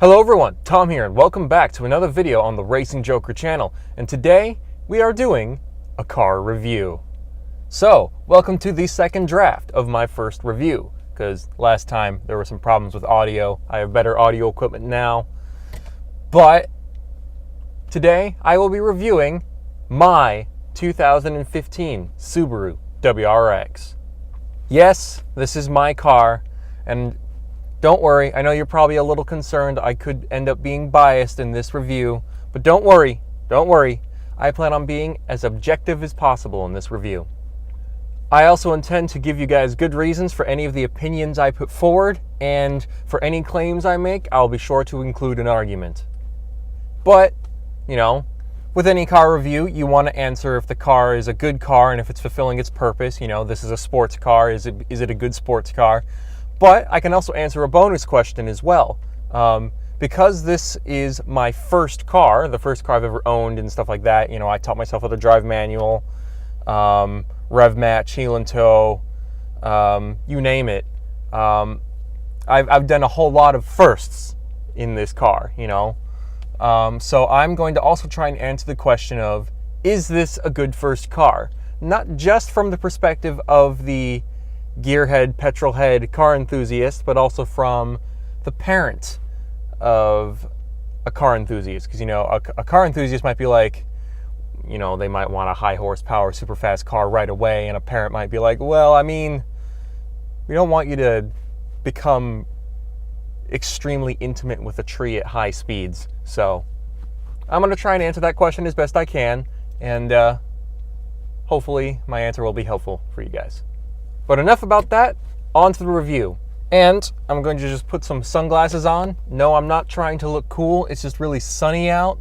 Hello everyone, Tom here, and welcome back to another video on the Racing Joker channel. And today, we are doing a car review. So, welcome to the second draft of my first review, because last time there were some problems with audio. I have better audio equipment now. But, today, I will be reviewing my 2015 Subaru WRX. Yes, this is my car, and don't worry, I know you're probably a little concerned I could end up being biased in this review, but don't worry. I plan on being as objective as possible in this review. I also intend to give you guys good reasons for any of the opinions I put forward, and for any claims I make, I'll be sure to include an argument. But, you know, with any car review, you want to answer if the car is a good car and if it's fulfilling its purpose. You know, this is a sports car, is it a good sports car? But I can also answer a bonus question as well. Because this is my first car, the first car I've ever owned and stuff like that, you know, I taught myself how to drive manual, rev match, heel and toe, you name it. I've done a whole lot of firsts in this car, you know. So I'm going to also try and answer the question of, is this a good first car? Not just from the perspective of the gearhead, petrolhead car enthusiast, but also from the parent of a car enthusiast. Because, you know, a car enthusiast might be like, you know, they might want a high horsepower, super fast car right away, and a parent might be like, well, I mean, we don't want you to become extremely intimate with a tree at high speeds. So I'm going to try and answer that question as best I can, and hopefully my answer will be helpful for you guys. But enough about that, on to the review. And I'm going to just put some sunglasses on. No, I'm not trying to look cool, it's just really sunny out.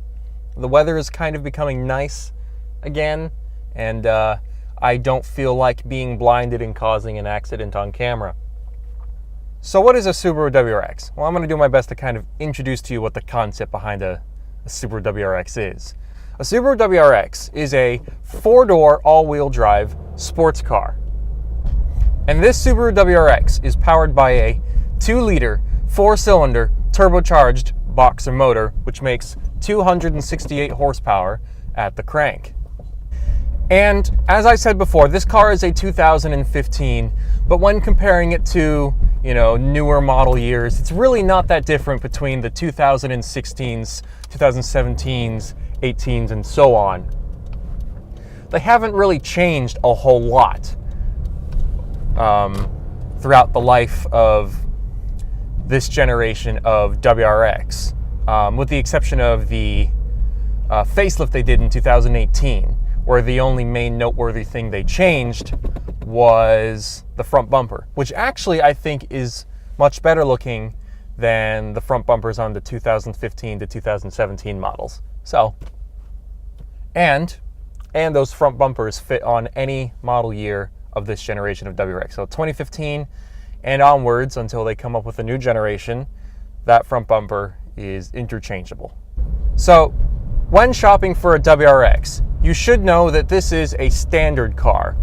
The weather is kind of becoming nice again, and I don't feel like being blinded and causing an accident on camera. So what is a Subaru WRX? Well, I'm going to do my best to kind of introduce to you what the concept behind a Subaru WRX is. A Subaru WRX is a four-door all-wheel drive sports car. And this Subaru WRX is powered by a 2-liter, 4-cylinder, turbocharged boxer motor, which makes 268 horsepower at the crank. And as I said before, this car is a 2015, but when comparing it to, you know, newer model years, it's really not that different between the 2016s, 2017s, 18s, and so on. They haven't really changed a whole lot throughout the life of this generation of WRX, with the exception of the facelift they did in 2018, where the only main noteworthy thing they changed was the front bumper, which actually I think is much better looking than the front bumpers on the 2015 to 2017 models. So, and those front bumpers fit on any model year of this generation of WRX. So 2015 and onwards, until they come up with a new generation, that front bumper is interchangeable. So when shopping for a WRX, you should know that this is a standard car,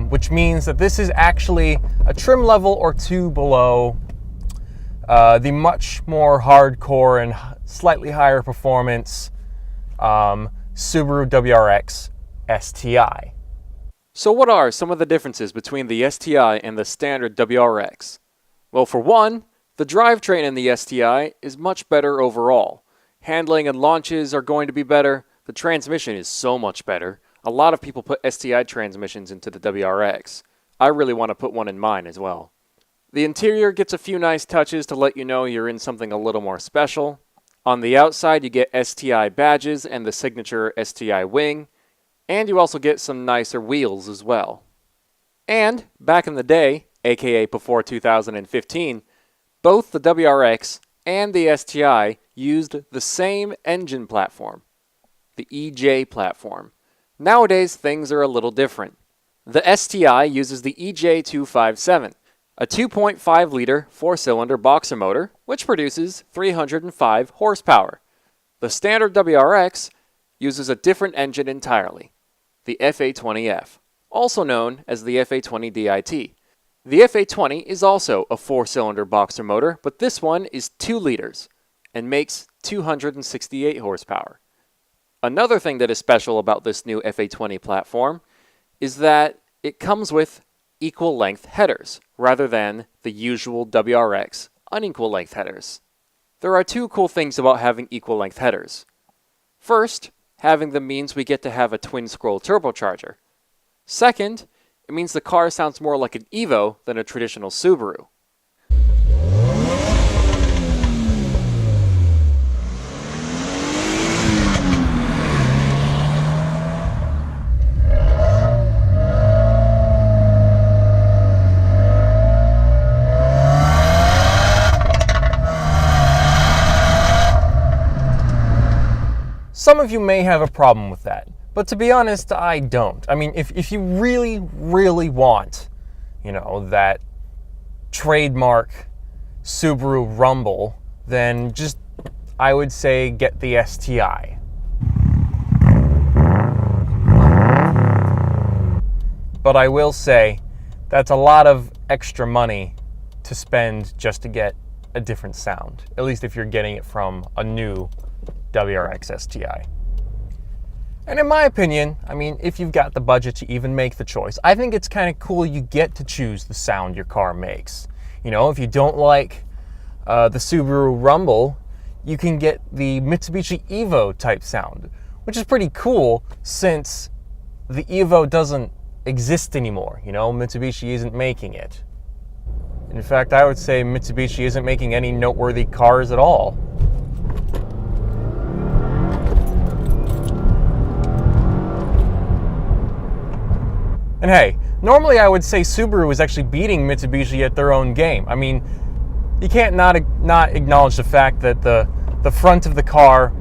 which means that this is actually a trim level or two below the much more hardcore and slightly higher performance Subaru WRX STI. So what are some of the differences between the STI and the standard WRX? Well, for one, the drivetrain in the STI is much better overall. Handling and launches are going to be better. The transmission is so much better. A lot of people put STI transmissions into the WRX. I really want to put one in mine as well. The interior gets a few nice touches to let you know you're in something a little more special. On the outside, you get STI badges and the signature STI wing. And you also get some nicer wheels as well. And back in the day, aka before 2015, both the WRX and the STI used the same engine platform, the EJ platform. Nowadays, things are a little different. The STI uses the EJ257, a 2.5-liter 4-cylinder boxer motor, which produces 305 horsepower. The standard WRX uses a different engine entirely, the FA20F, also known as the FA20DIT. The FA20 is also a 4-cylinder boxer motor, but this one is 2 liters. and makes 268 horsepower. Another thing that is special about this new FA20 platform is that it comes with equal length headers rather than the usual WRX unequal length headers. There are two cool things about having equal length headers. First, having them means we get to have a twin scroll turbocharger. Second, it means the car sounds more like an Evo than a traditional Subaru. Some of you may have a problem with that, but to be honest, I don't. I mean, if you really, really want, that trademark Subaru rumble, then just, I would say, get the STI. But I will say, that's a lot of extra money to spend just to get a different sound, at least if you're getting it from a new WRX STI. And in my opinion, I mean, if you've got the budget to even make the choice, I think it's kind of cool you get to choose the sound your car makes. If you don't like the Subaru Rumble, you can get the Mitsubishi Evo type sound, which is pretty cool since the Evo doesn't exist anymore. Mitsubishi isn't making it. In fact, I would say Mitsubishi isn't making any noteworthy cars at all. And hey, normally I would say Subaru is actually beating Mitsubishi at their own game. I mean, you can't not acknowledge the fact that the front of the car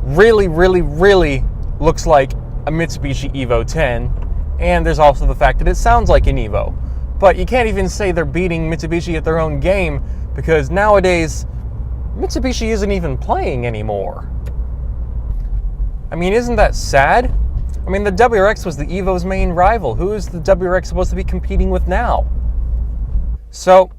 really, really, really looks like a Mitsubishi Evo 10, and there's also the fact that it sounds like an Evo. But you can't even say they're beating Mitsubishi at their own game, because nowadays, Mitsubishi isn't even playing anymore. I mean, isn't that sad? I mean, the WRX was the Evo's main rival. Who is the WRX supposed to be competing with now? So,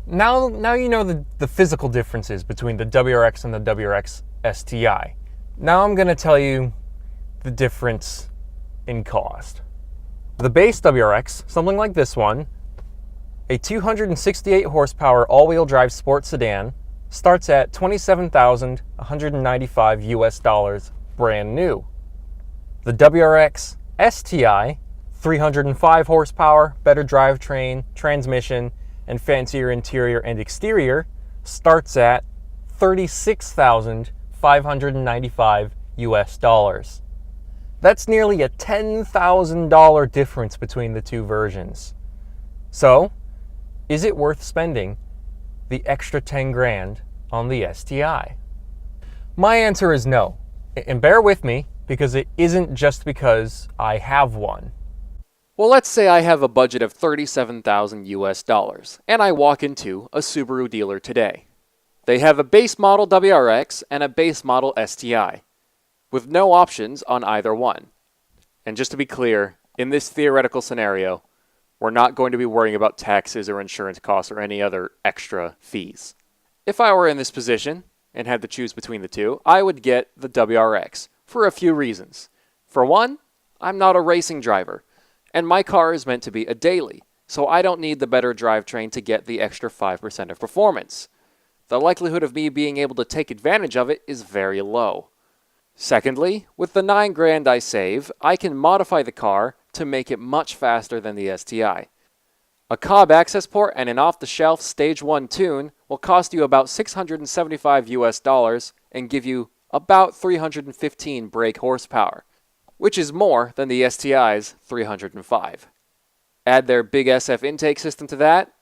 now you know the physical differences between the WRX and the WRX STI. Now I'm going to tell you the difference in cost. The base WRX, something like this one, a 268 horsepower all-wheel drive sports sedan, starts at $27,195 US brand new. The WRX STI, 305 horsepower, better drivetrain, transmission, and fancier interior and exterior, starts at $36,595 US. That's nearly a $10,000 difference between the two versions. So, is it worth spending the extra 10 grand on the STI? My answer is no. And bear with me, because it isn't just because I have one. Well, let's say I have a budget of $37,000 US, and I walk into a Subaru dealer today. They have a base model WRX and a base model STI, with no options on either one. And just to be clear, in this theoretical scenario, we're not going to be worrying about taxes or insurance costs or any other extra fees. If I were in this position and had to choose between the two, I would get the WRX for a few reasons. For one, I'm not a racing driver, and my car is meant to be a daily, so I don't need the better drivetrain to get the extra 5% of performance. The likelihood of me being able to take advantage of it is very low. Secondly, with the 9 grand I save, I can modify the car to make it much faster than the STI. A Cobb access port and an off-the-shelf Stage 1 tune will cost you about $675 US and give you about 315 brake horsepower, which is more than the STI's 305. Add their big SF intake system to that,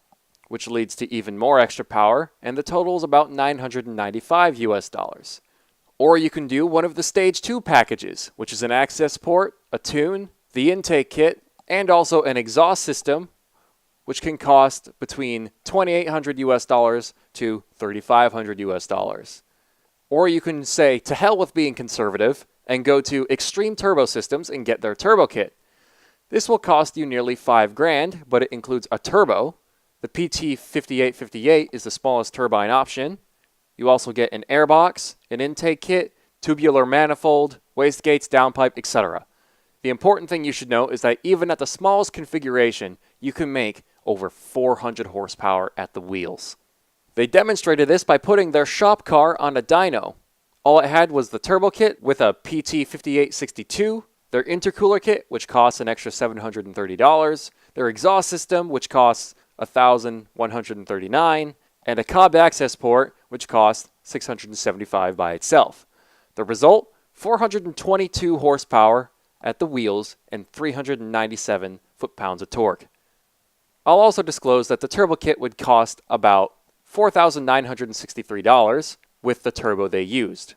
which leads to even more extra power, and the total is about $995 US. Or you can do one of the Stage 2 packages, which is an access port, a tune, the intake kit, and also an exhaust system, which can cost between $2,800 US to $3,500 US. Or you can say, to hell with being conservative, and go to Extreme Turbo Systems and get their turbo kit. This will cost you nearly 5 grand, but it includes a turbo. The PT5858 is the smallest turbine option. You also get an airbox, an intake kit, tubular manifold, wastegates, downpipe, etc. The important thing you should know is that even at the smallest configuration, you can make over 400 horsepower at the wheels. They demonstrated this by putting their shop car on a dyno. All it had was the turbo kit with a PT5862, their intercooler kit, which costs an extra $730, their exhaust system, which costs $1,139, and a cob access port, which costs $675 by itself. The result? 422 horsepower at the wheels and 397 foot-pounds of torque. I'll also disclose that the turbo kit would cost about $4,963 with the turbo they used.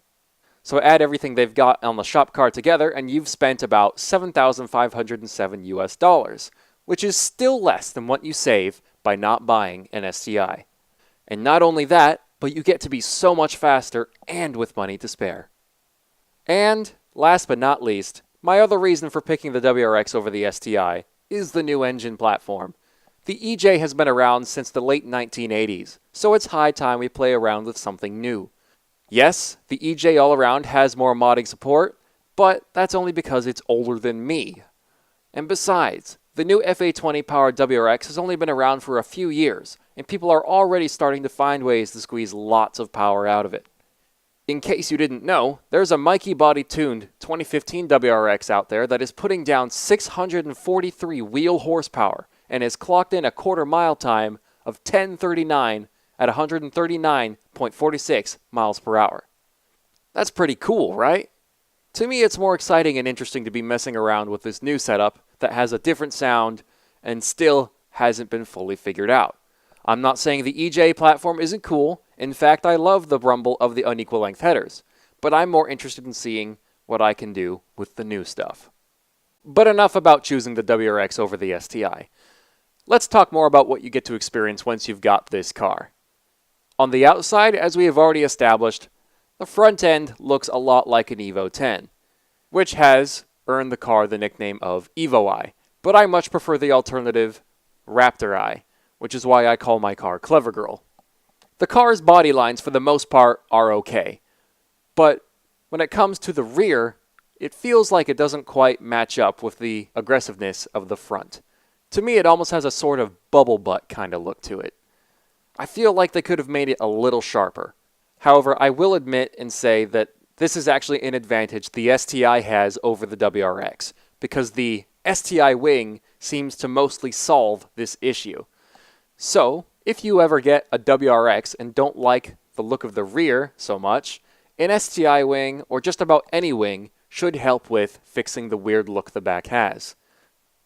So add everything they've got on the shop car together and you've spent about $7,507 US, which is still less than what you save by not buying an STI. And not only that, but you get to be so much faster and with money to spare. And last but not least, my other reason for picking the WRX over the STI is the new engine platform. The EJ has been around since the late 1980s, so it's high time we play around with something new. Yes, the EJ all-around has more modding support, but that's only because it's older than me. And besides, the new FA20 powered WRX has only been around for a few years, and people are already starting to find ways to squeeze lots of power out of it. In case you didn't know, there's a Mikey body-tuned 2015 WRX out there that is putting down 643 wheel horsepower and has clocked in a quarter-mile time of 10:39 at 139.46 miles per hour. That's pretty cool, right? To me, it's more exciting and interesting to be messing around with this new setup that has a different sound and still hasn't been fully figured out. I'm not saying the EJ platform isn't cool. In fact, I love the rumble of the unequal length headers, but I'm more interested in seeing what I can do with the new stuff. But enough about choosing the WRX over the STI. Let's talk more about what you get to experience once you've got this car. On the outside, as we have already established, the front end looks a lot like an Evo 10, which has earned the car the nickname of Evo Eye, but I much prefer the alternative Raptor Eye, which is why I call my car CleverGirl. The car's body lines for the most part are okay, but when it comes to the rear, it feels like it doesn't quite match up with the aggressiveness of the front. To me, it almost has a sort of bubble butt kind of look to it. I feel like they could have made it a little sharper. However, I will admit and say that this is actually an advantage the STI has over the WRX, because the STI wing seems to mostly solve this issue. So, if you ever get a WRX and don't like the look of the rear so much, an STI wing, or just about any wing, should help with fixing the weird look the back has.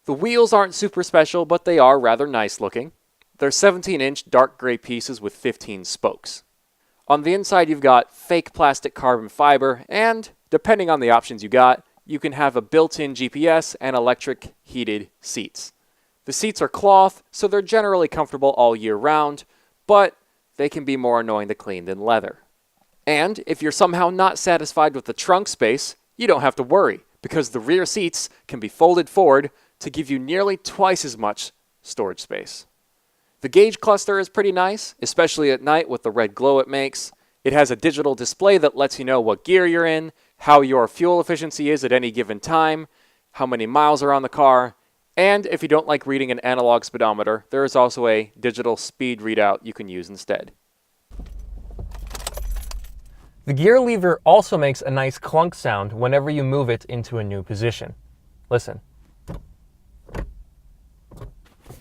The wheels aren't super special, but they are rather nice looking. They're 17-inch dark gray pieces with 15 spokes. On the inside, you've got fake plastic carbon fiber, and, depending on the options you got, you can have a built-in GPS and electric heated seats. The seats are cloth, so they're generally comfortable all year round, but they can be more annoying to clean than leather. And if you're somehow not satisfied with the trunk space, you don't have to worry, because the rear seats can be folded forward to give you nearly twice as much storage space. The gauge cluster is pretty nice, especially at night with the red glow it makes. It has a digital display that lets you know what gear you're in, how your fuel efficiency is at any given time, how many miles are on the car, and if you don't like reading an analog speedometer, there is also a digital speed readout you can use instead. The gear lever also makes a nice clunk sound whenever you move it into a new position. Listen.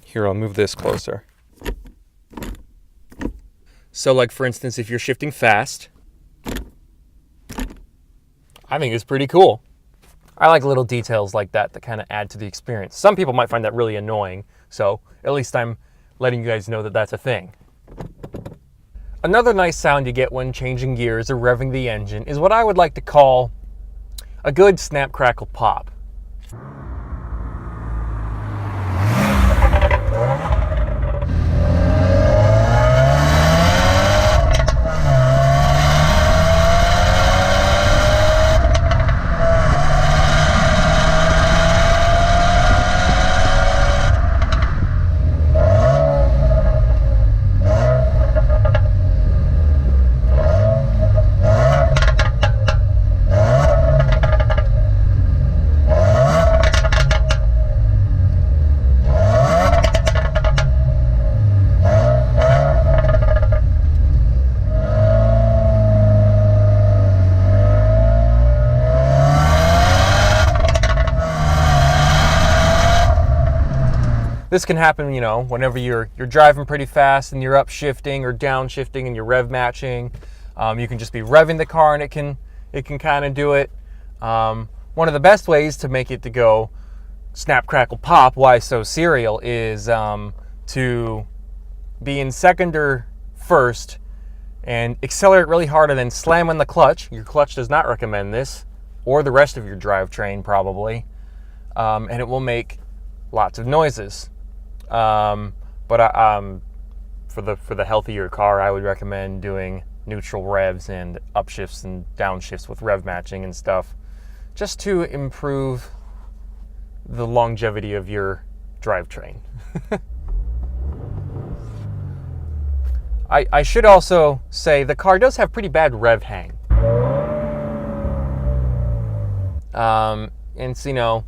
Here, I'll move this closer. So, like, for instance, if you're shifting fast, I think it's pretty cool. I like little details like that that kind of add to the experience. Some people might find that really annoying, so at least I'm letting you guys know that that's a thing. Another nice sound you get when changing gears or revving the engine is what I would like to call a good snap, crackle, pop. This can happen, you know, whenever you're driving pretty fast and you're upshifting or downshifting and you're rev matching. You can just be revving the car and it can kind of do it. One of the best ways to make it to go snap, crackle, pop, why so serial, is to be in second or first and accelerate really hard and then slam on the clutch. Your clutch does not recommend this, or the rest of your drivetrain probably, and it will make lots of noises. For the healthier car, I would recommend doing neutral revs and upshifts and downshifts with rev matching and stuff, just to improve the longevity of your drivetrain. I should also say the car does have pretty bad rev hang. And so, you know,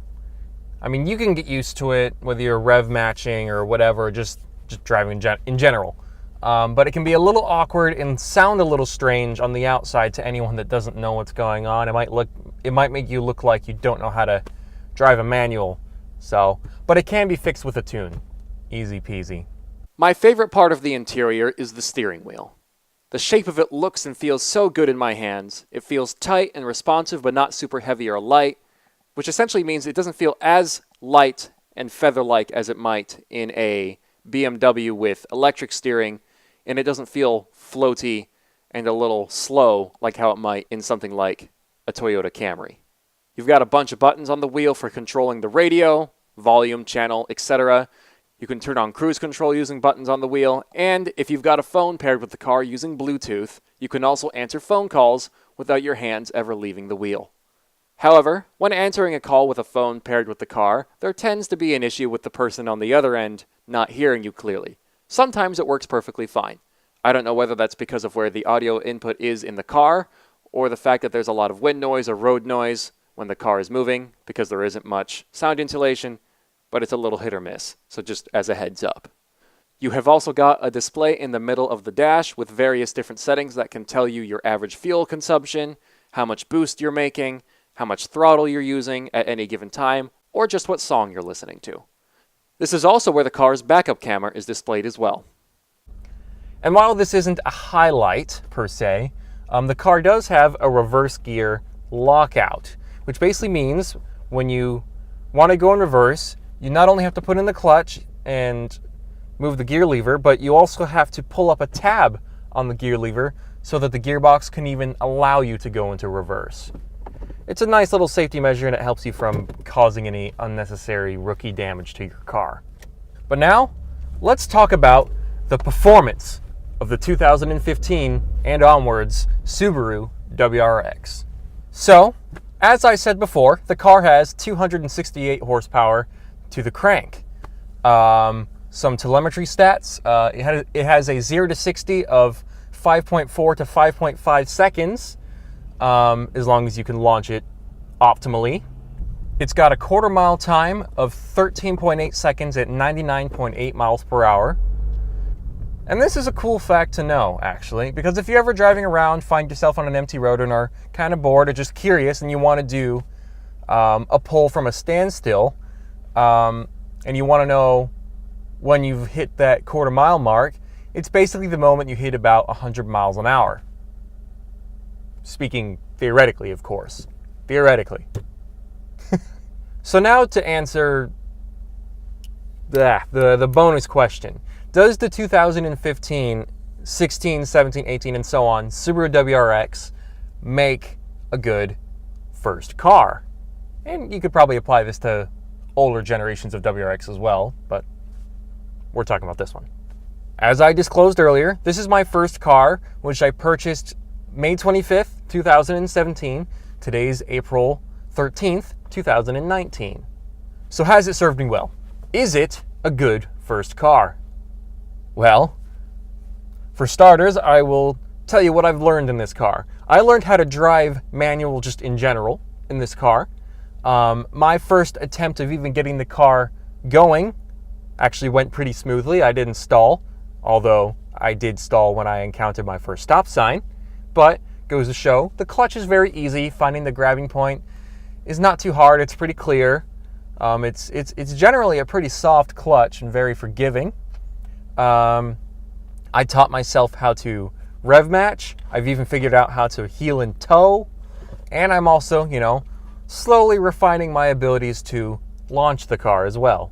I mean, you can get used to it, whether you're rev matching or whatever, just driving in general. But it can be a little awkward and sound a little strange on the outside to anyone that doesn't know what's going on. It might make you look like you don't know how to drive a manual. But it can be fixed with a tune. Easy peasy. My favorite part of the interior is the steering wheel. The shape of it looks and feels so good in my hands. It feels tight and responsive, but not super heavy or light, which essentially means it doesn't feel as light and feather-like as it might in a BMW with electric steering, and it doesn't feel floaty and a little slow like how it might in something like a Toyota Camry. You've got a bunch of buttons on the wheel for controlling the radio, volume, channel, etc. You can turn on cruise control using buttons on the wheel, and if you've got a phone paired with the car using Bluetooth, you can also answer phone calls without your hands ever leaving the wheel. However, when answering a call with a phone paired with the car, there tends to be an issue with the person on the other end not hearing you clearly. Sometimes it works perfectly fine. I don't know whether that's because of where the audio input is in the car, or the fact that there's a lot of wind noise or road noise when the car is moving, because there isn't much sound insulation, but it's a little hit or miss, so just as a heads up. You have also got a display in the middle of the dash with various different settings that can tell you your average fuel consumption, how much boost you're making, how much throttle you're using at any given time, or just what song you're listening to. This is also where the car's backup camera is displayed as well. And while this isn't a highlight, per se, the car does have a reverse gear lockout, which basically means when you want to go in reverse, you not only have to put in the clutch and move the gear lever, but you also have to pull up a tab on the gear lever so that the gearbox can even allow you to go into reverse. It's a nice little safety measure, and it helps you from causing any unnecessary rookie damage to your car. But now, let's talk about the performance of the 2015 and onwards Subaru WRX. So, as I said before, the car has 268 horsepower to the crank. Some telemetry stats. It has a 0 to 60 of 5.4 to 5.5 seconds, as long as you can launch it optimally. It's got a quarter mile time of 13.8 seconds at 99.8 miles per hour. And this is a cool fact to know, actually, because if you're ever driving around, find yourself on an empty road and are kind of bored or just curious and you want to do a pull from a standstill, and you want to know when you've hit that quarter mile mark, it's basically the moment you hit about 100 miles an hour. Speaking theoretically, of course. Theoretically. So now to answer the bonus question. Does the 2015, 16, 17, 18, and so on Subaru WRX make a good first car? And you could probably apply this to older generations of WRX as well, but we're talking about this one. As I disclosed earlier, this is my first car, which I purchased May 25th, 2017. Today's April 13th, 2019. So has it served me well? Is it a good first car? Well, for starters, I will tell you what I've learned in this car. I learned how to drive manual just in general in this car. My first attempt of even getting the car going actually went pretty smoothly. I didn't stall, although I did stall when I encountered my first stop sign. But goes to show, the clutch is very easy. Finding the grabbing point is not too hard. It's pretty clear. It's generally a pretty soft clutch and very forgiving. I taught myself how to rev match. I've even figured out how to heel and toe. And I'm also, slowly refining my abilities to launch the car as well.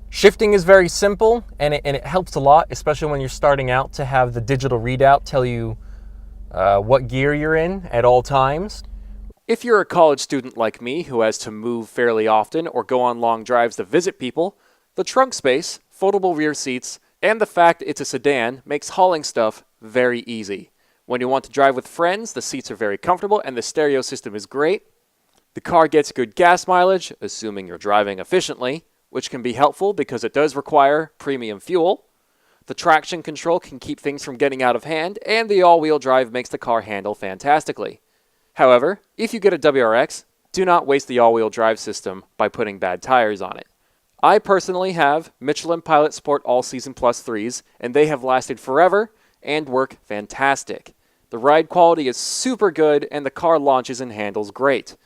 Shifting is very simple, and it helps a lot, especially when you're starting out, to have the digital readout tell you what gear you're in at all times. If you're a college student like me who has to move fairly often or go on long drives to visit people, the trunk space, foldable rear seats, and the fact it's a sedan makes hauling stuff very easy. When you want to drive with friends, the seats are very comfortable and the stereo system is great. The car gets good gas mileage, assuming you're driving efficiently, which can be helpful because it does require premium fuel. The traction control can keep things from getting out of hand, and the all-wheel drive makes the car handle fantastically. However, if you get a WRX, do not waste the all-wheel drive system by putting bad tires on it. I personally have Michelin Pilot Sport All-Season Plus 3s, and they have lasted forever and work fantastic. The ride quality is super good, and the car launches and handles great.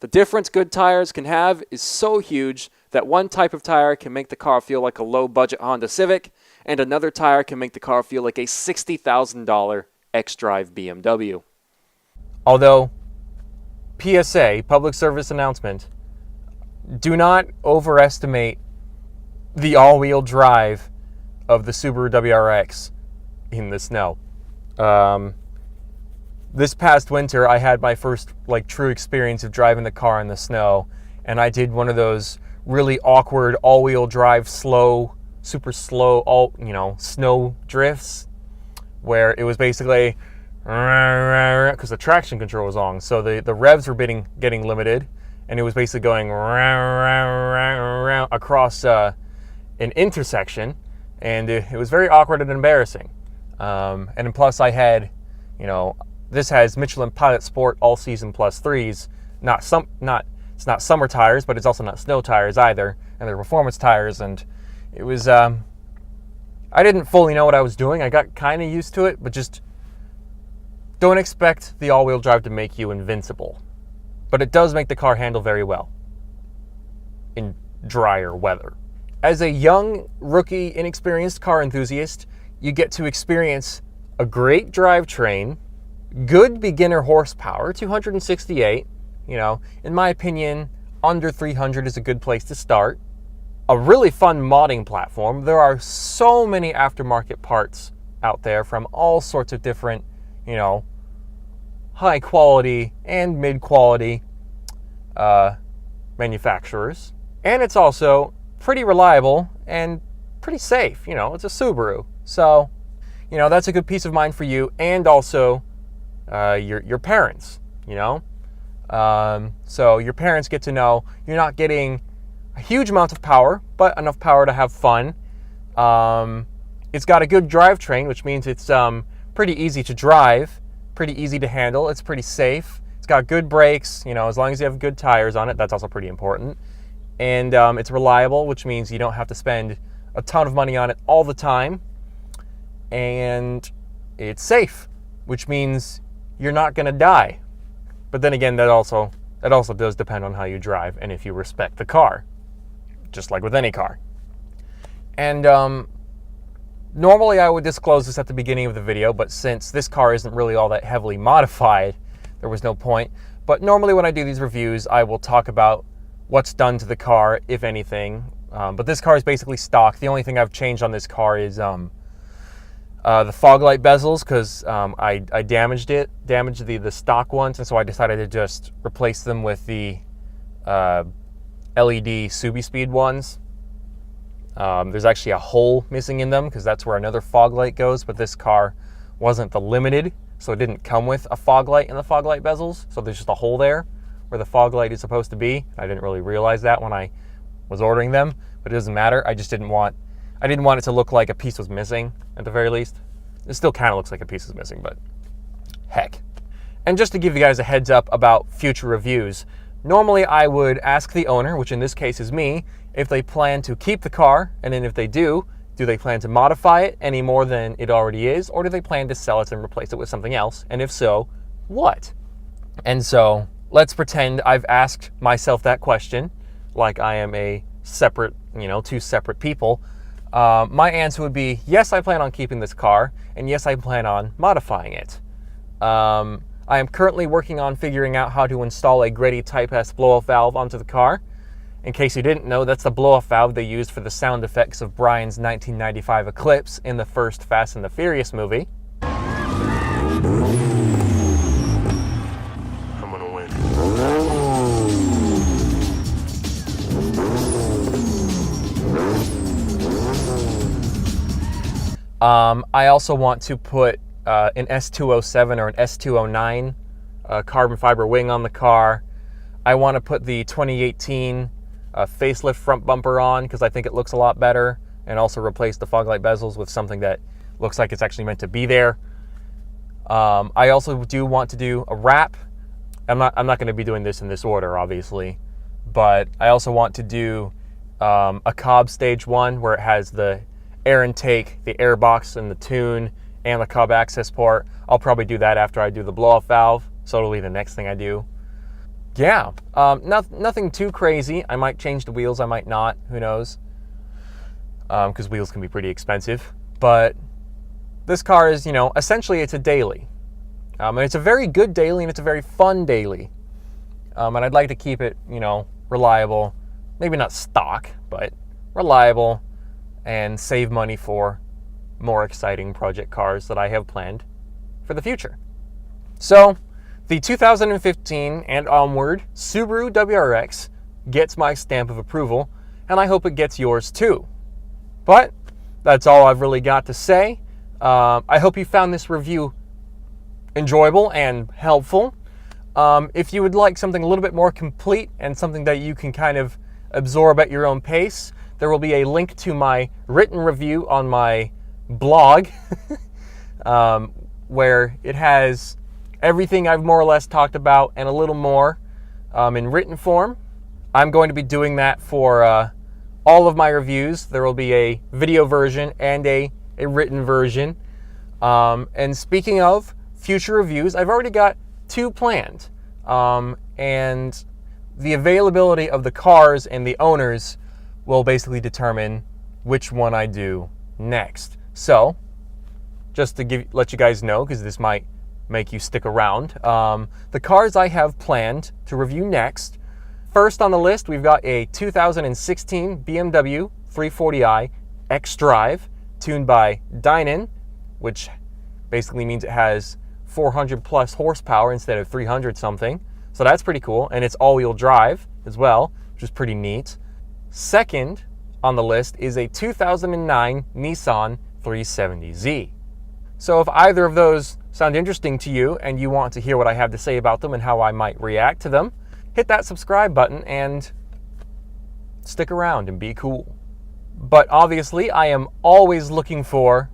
The difference good tires can have is so huge that one type of tire can make the car feel like a low-budget Honda Civic, and another tire can make the car feel like a $60,000 X-Drive BMW. Although, PSA, public service announcement, do not overestimate the all-wheel drive of the Subaru WRX in the snow. This past winter, I had my first true experience of driving the car in the snow, and I did one of those really awkward all-wheel drive super slow snow drifts, where it was basically because the traction control was on, so the revs were getting limited, and it was basically going across an intersection, and it was very awkward and embarrassing. And plus, I had, this has Michelin Pilot Sport All-Season Plus 3s, it's not summer tires, but it's also not snow tires either, and they're performance tires, and it was, I didn't fully know what I was doing. I got kind of used to it, but just don't expect the all-wheel drive to make you invincible. But it does make the car handle very well in drier weather. As a young, rookie, inexperienced car enthusiast, you get to experience a great drivetrain, good beginner horsepower, 268, in my opinion, under 300 is a good place to start. A really fun modding platform. There are so many aftermarket parts out there from all sorts of different, high quality and mid quality manufacturers. And it's also pretty reliable and pretty safe. It's a Subaru. So, that's a good peace of mind for you and also your parents, So your parents get to know you're not getting a huge amount of power, but enough power to have fun. It's got a good drivetrain, which means it's pretty easy to drive, pretty easy to handle. It's pretty safe. It's got good brakes, as long as you have good tires on it. That's also pretty important. And it's reliable, which means you don't have to spend a ton of money on it all the time. And it's safe, which means you're not going to die. But then again, that also does depend on how you drive and if you respect the car, just like with any car. And normally I would disclose this at the beginning of the video, but since this car isn't really all that heavily modified, there was no point. But normally when I do these reviews, I will talk about what's done to the car, if anything. But this car is basically stock. The only thing I've changed on this car is the fog light bezels, because I damaged the stock ones, and so I decided to just replace them with the LED Subi Speed ones. There's actually a hole missing in them because that's where another fog light goes, but this car wasn't the limited, so it didn't come with a fog light in the fog light bezels, so there's just a hole there where the fog light is supposed to be. I didn't really realize that when I was ordering them, but it doesn't matter. I didn't want it to look like a piece was missing, at the very least. It still kind of looks like a piece is missing, but heck. And just to give you guys a heads up about future reviews, normally I would ask the owner, which in this case is me, if they plan to keep the car, and then if they do they plan to modify it any more than it already is, or do they plan to sell it and replace it with something else? And if so, what? And so let's pretend I've asked myself that question. like I am a separate, two separate people. My answer would be, yes, I plan on keeping this car, and yes, I plan on modifying it. I am currently working on figuring out how to install a Greddy Type S blow-off valve onto the car. In case you didn't know, that's the blow-off valve they used for the sound effects of Brian's 1995 Eclipse in the first Fast and the Furious movie. I'm gonna win. I also want to put an S207 or an S209 carbon fiber wing on the car. I want to put the 2018 facelift front bumper on because I think it looks a lot better, and also replace the fog light bezels with something that looks like it's actually meant to be there. I also do want to do a wrap. I'm not going to be doing this in this order, obviously, but I also want to do a Cobb Stage 1 where it has the air intake, the air box, and the tune, and the Cobb access port. I'll probably do that after I do the blow-off valve, so it'll be the next thing I do. Yeah, nothing too crazy. I might change the wheels, I might not, who knows, because wheels can be pretty expensive. But this car is, essentially it's a daily. And it's a very good daily, and it's a very fun daily. And I'd like to keep it, reliable, maybe not stock, but reliable, and save money for more exciting project cars that I have planned for the future. So, the 2015 and onward Subaru WRX gets my stamp of approval, and I hope it gets yours too. But that's all I've really got to say. I hope you found this review enjoyable and helpful. If you would like something a little bit more complete and something that you can kind of absorb at your own pace, there will be a link to my written review on my blog where it has everything I've more or less talked about and a little more in written form. I'm going to be doing that for all of my reviews. There will be a video version and a written version. And speaking of future reviews, I've already got 2 planned. And the availability of the cars and the owners will basically determine which one I do next. So, just to let you guys know, because this might make you stick around, the cars I have planned to review next. First on the list, we've got a 2016 BMW 340i xDrive, tuned by Dynan, which basically means it has 400 plus horsepower instead of 300 something. So that's pretty cool, and it's all-wheel drive as well, which is pretty neat. Second on the list is a 2009 Nissan 370Z. So if either of those sound interesting to you and you want to hear what I have to say about them and how I might react to them, hit that subscribe button and stick around and be cool. But obviously, I am always looking for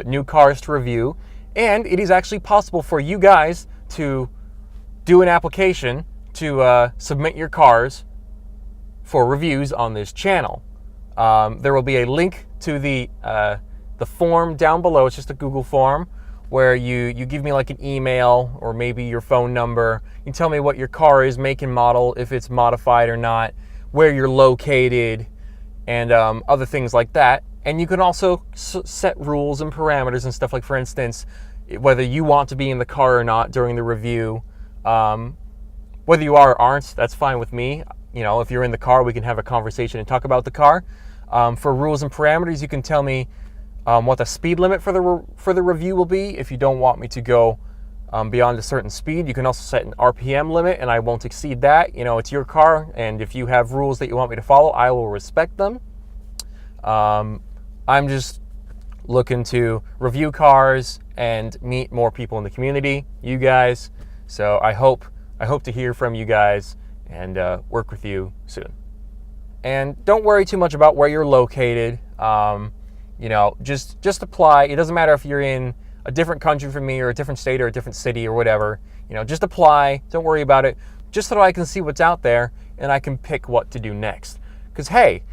new cars to review, and it is actually possible for you guys to do an application to submit your cars for reviews on this channel. There will be a link to the form down below. It's just a Google form where you give me like an email or maybe your phone number. You tell me what your car is, make and model, if it's modified or not, where you're located, and other things like that. And you can also set rules and parameters and stuff, like, for instance, whether you want to be in the car or not during the review. Whether you are or aren't, that's fine with me. If you're in the car, we can have a conversation and talk about the car. For rules and parameters, you can tell me what the speed limit for the review will be. If you don't want me to go beyond a certain speed, you can also set an RPM limit, and I won't exceed that. It's your car, and if you have rules that you want me to follow, I will respect them. I'm just looking to review cars and meet more people in the community, you guys. So I hope to hear from you guys and work with you soon. And don't worry too much about where you're located. Just apply. It doesn't matter if you're in a different country from me or a different state or a different city or whatever. Just apply. Don't worry about it. Just so that I can see what's out there and I can pick what to do next. Because, hey,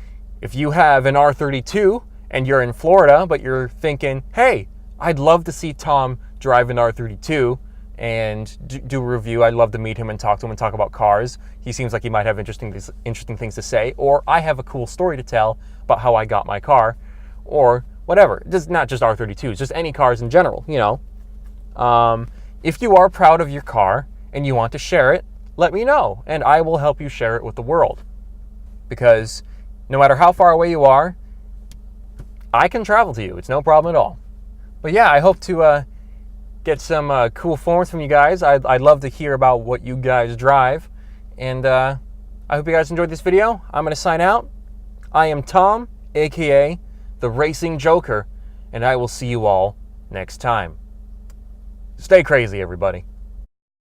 if you have an R32 and you're in Florida, but you're thinking, hey, I'd love to see Tom drive an R32 and do a review. I'd love to meet him and talk to him and talk about cars. He seems like he might have interesting things to say, or I have a cool story to tell about how I got my car, or whatever. Just not just R32s, just any cars in general, you know. If you are proud of your car and you want to share it, let me know, and I will help you share it with the world. Because no matter how far away you are, I can travel to you. It's no problem at all. But yeah, I hope to get some cool forms from you guys. I'd love to hear about what you guys drive. And I hope you guys enjoyed this video. I'm going to sign out. I am Tom, aka the Racing Joker, and I will see you all next time. Stay crazy, everybody.